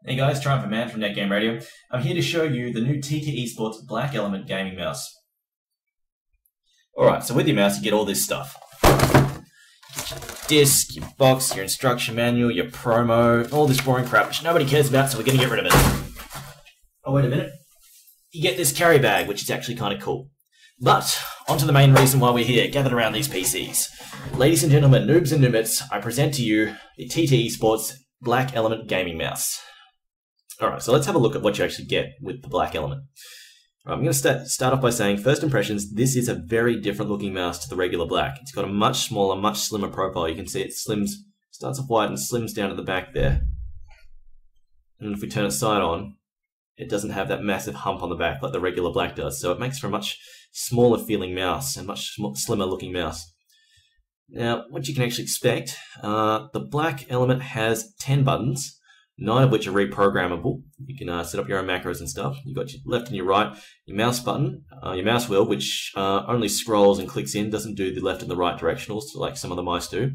Hey guys, Triumph Man from Net Game Radio. I'm here to show you the new TT eSPORTS Black Element gaming mouse. Alright, so with your mouse you get all this stuff. Disc, your box, your instruction manual, your promo, all this boring crap which nobody cares about, so we're going to get rid of it. Oh, wait a minute. You get this carry bag, which is actually kind of cool. But, on to the main reason why we're here, gathered around these PCs. Ladies and gentlemen, noobs and noobets, I present to you the TT eSPORTS Black Element gaming mouse. Alright, so let's have a look at what you actually get with the Black Element. I'm going to start off by saying, first impressions, this is a very different looking mouse to the regular black. It's got a much smaller, much slimmer profile. You can see it starts off wide and slims down to the back there. And if we turn it side on, it doesn't have that massive hump on the back like the regular black does. So it makes for a much smaller feeling mouse and much slimmer looking mouse. Now, what you can actually expect, the Black Element has 10 buttons. 9 of which are reprogrammable. You can set up your own macros and stuff. You've got your left and your right, your mouse button, your mouse wheel, which only scrolls and clicks in, doesn't do the left and the right directionals like some of the mice do.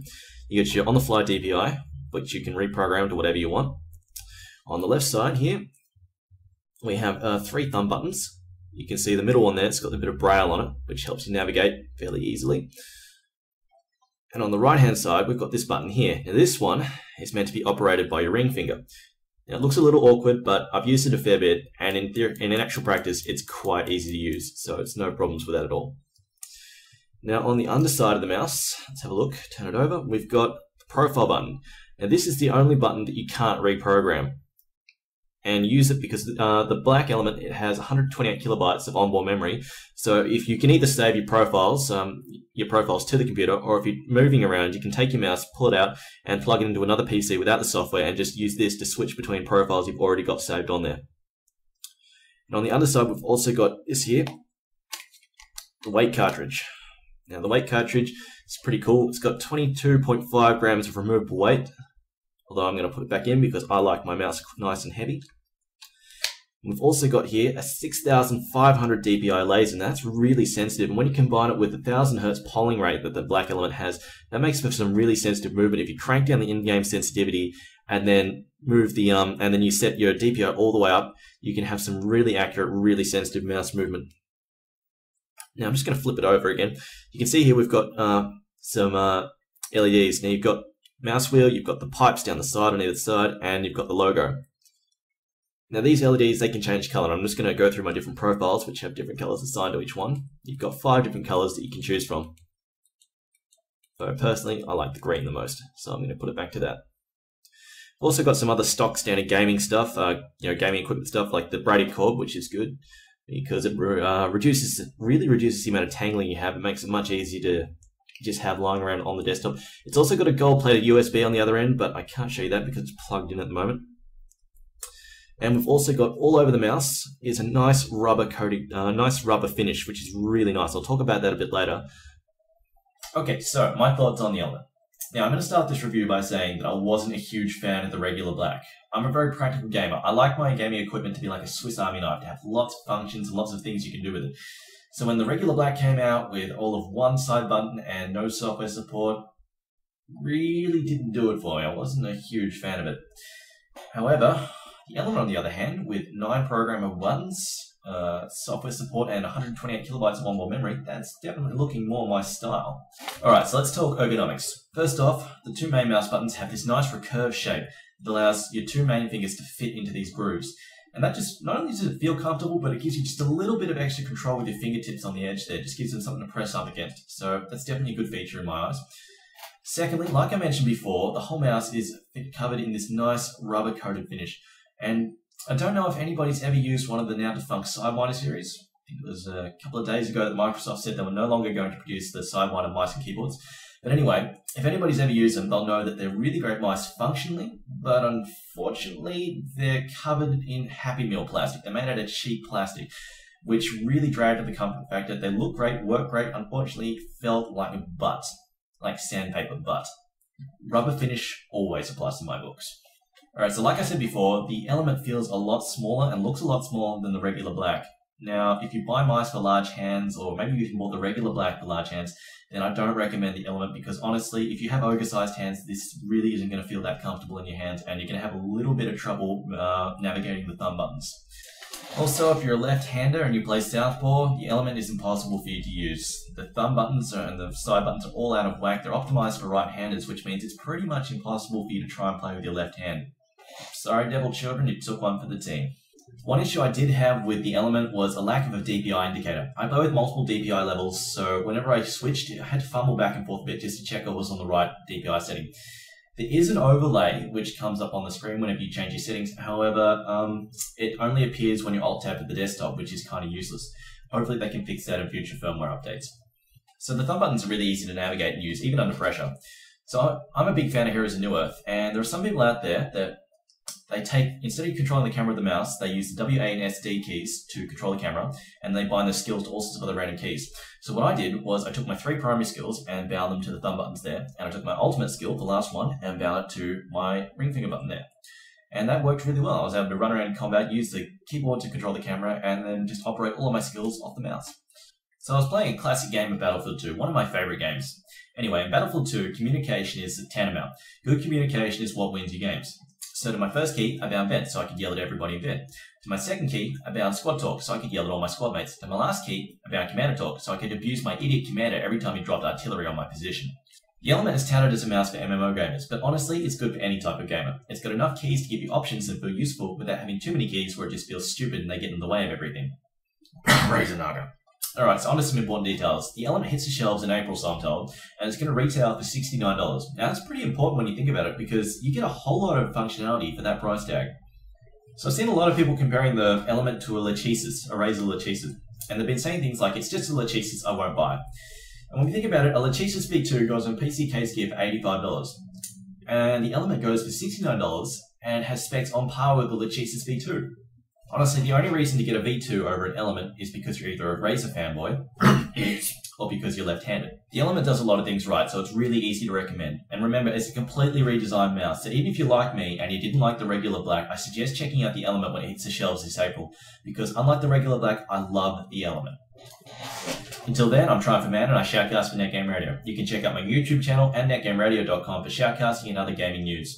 You get your on-the-fly DPI, which you can reprogram to whatever you want. On the left side here, we have 3 thumb buttons. You can see the middle one there, it's got a bit of braille on it, which helps you navigate fairly easily. And on the right hand side, we've got this button here. Now this one is meant to be operated by your ring finger. Now it looks a little awkward, but I've used it a fair bit, and in actual practice, it's quite easy to use, so it's no problems with that at all. Now on the underside of the mouse, let's have a look, turn it over, we've got the profile button. Now this is the only button that you can't reprogram. And use it because the Black Element, it has 128 kilobytes of onboard memory. So if you can either save your profiles to the computer, or if you're moving around, you can take your mouse, pull it out, and plug it into another PC without the software, and just use this to switch between profiles you've already got saved on there. And on the underside, we've also got this here, the weight cartridge. Now the weight cartridge is pretty cool. It's got 22.5 grams of removable weight. Although I'm going to put it back in because I like my mouse nice and heavy. We've also got here a 6500 DPI laser, and that's really sensitive. And when you combine it with the 1000 Hz polling rate that the Black Element has, that makes for some really sensitive movement. If you crank down the in-game sensitivity and then move the and then you set your DPI all the way up, you can have some really accurate, really sensitive mouse movement. Now I'm just going to flip it over again. You can see here we've got some LEDs. Now you've got mouse wheel, you've got the pipes down the side on either side, and you've got the logo. Now these LEDs, they can change color. I'm just going to go through my different profiles, which have different colors assigned to each one. You've got 5 different colors that you can choose from. So personally, I like the green the most, so I'm going to put it back to that. I've also got some other stock standard gaming stuff, gaming equipment stuff like the braided cord, which is good because it really reduces the amount of tangling you have. It makes it much easier to just have lying around on the desktop. It's also got a gold-plated USB on the other end, but I can't show you that because it's plugged in at the moment. And we've also got all over the mouse is a nice rubber finish, which is really nice. I'll talk about that a bit later. Okay, so my thoughts on the Element. Now I'm going to start this review by saying that I wasn't a huge fan of the regular black. I'm a very practical gamer. I like my gaming equipment to be like a Swiss Army knife, to have lots of functions and lots of things you can do with it. So when the regular black came out with all of one side button and no software support, really didn't do it for me. I wasn't a huge fan of it. However, the Element on the other hand, with 9 programmable buttons, software support and 128 kilobytes of onboard memory, that's definitely looking more my style. Alright, so let's talk ergonomics. First off, the 2 main mouse buttons have this nice recurved shape that allows your 2 main fingers to fit into these grooves. And that just, not only does it feel comfortable, but it gives you just a little bit of extra control with your fingertips on the edge there. It just gives them something to press up against. So that's definitely a good feature in my eyes. Secondly, like I mentioned before, the whole mouse is covered in this nice rubber-coated finish. And I don't know if anybody's ever used one of the now defunct Sidewinder series. I think it was a couple of days ago that Microsoft said they were no longer going to produce the Sidewinder mice and keyboards. But anyway, if anybody's ever used them, they'll know that they're really great mice functionally, but unfortunately, they're covered in Happy Meal plastic. They're made out of cheap plastic, which really dragged at the comfort factor. They look great, work great, unfortunately felt like a butt, like sandpaper butt. Rubber finish always applies to my books. Alright, so like I said before, the Element feels a lot smaller and looks a lot smaller than the regular black. Now, if you buy mice for large hands, or maybe you more the regular black for large hands, then I don't recommend the Element, because honestly, if you have ogre-sized hands, this really isn't going to feel that comfortable in your hands, and you're going to have a little bit of trouble navigating the thumb buttons. Also, if you're a left-hander and you play Southpaw, the Element is impossible for you to use. The thumb buttons and the side buttons are all out of whack. They're optimized for right-handers, which means it's pretty much impossible for you to try and play with your left hand. Sorry, Devil Children, you took one for the team. One issue I did have with the Element was a lack of a DPI indicator. I play with multiple DPI levels, so whenever I switched, I had to fumble back and forth a bit just to check I was on the right DPI setting. There is an overlay which comes up on the screen whenever you change your settings. However, it only appears when you alt-tab at the desktop, which is kind of useless. Hopefully they can fix that in future firmware updates. So the thumb buttons are really easy to navigate and use, even under pressure. So I'm a big fan of Heroes of Newerth, and there are some people out there that they take, instead of controlling the camera with the mouse, they use the W, A, and S, D keys to control the camera, and they bind the skills to all sorts of other random keys. So what I did was I took my 3 primary skills and bound them to the thumb buttons there, and I took my ultimate skill, the last one, and bound it to my ring finger button there. And that worked really well. I was able to run around in combat, use the keyboard to control the camera, and then just operate all of my skills off the mouse. So I was playing a classic game of Battlefield 2, one of my favorite games. Anyway, in Battlefield 2, communication is tantamount. Good communication is what wins your games. So to my first key, I bound vent, so I could yell at everybody in vent. To my second key, I bound squad talk, so I could yell at all my squad mates. To my last key, I bound commander talk, so I could abuse my idiot commander every time he dropped artillery on my position. The Element is touted as a mouse for MMO gamers, but honestly, it's good for any type of gamer. It's got enough keys to give you options and feel useful without having too many keys where it just feels stupid and they get in the way of everything. Razornaga. Alright, so on to some important details. The Element hits the shelves in April, so I'm told, and it's going to retail for $69. Now, that's pretty important when you think about it, because you get a whole lot of functionality for that price tag. So I've seen a lot of people comparing the Element to a Lachesis, a Razer Lachesis, and they've been saying things like, it's just a Lachesis, I won't buy. And when you think about it, a Lachesis V2 goes on PC case gear for $85, and the Element goes for $69 and has specs on par with the Lachesis V2. Honestly, the only reason to get a V2 over an Element is because you're either a Razer fanboy or because you're left-handed. The Element does a lot of things right, so it's really easy to recommend. And remember, it's a completely redesigned mouse, so even if you're like me and you didn't like the regular black, I suggest checking out the Element when it hits the shelves this April, because unlike the regular black, I love the Element. Until then, I'm Triumph Man and I shoutcast for NetGame Radio. You can check out my YouTube channel and netgameradio.com for shoutcasting and other gaming news.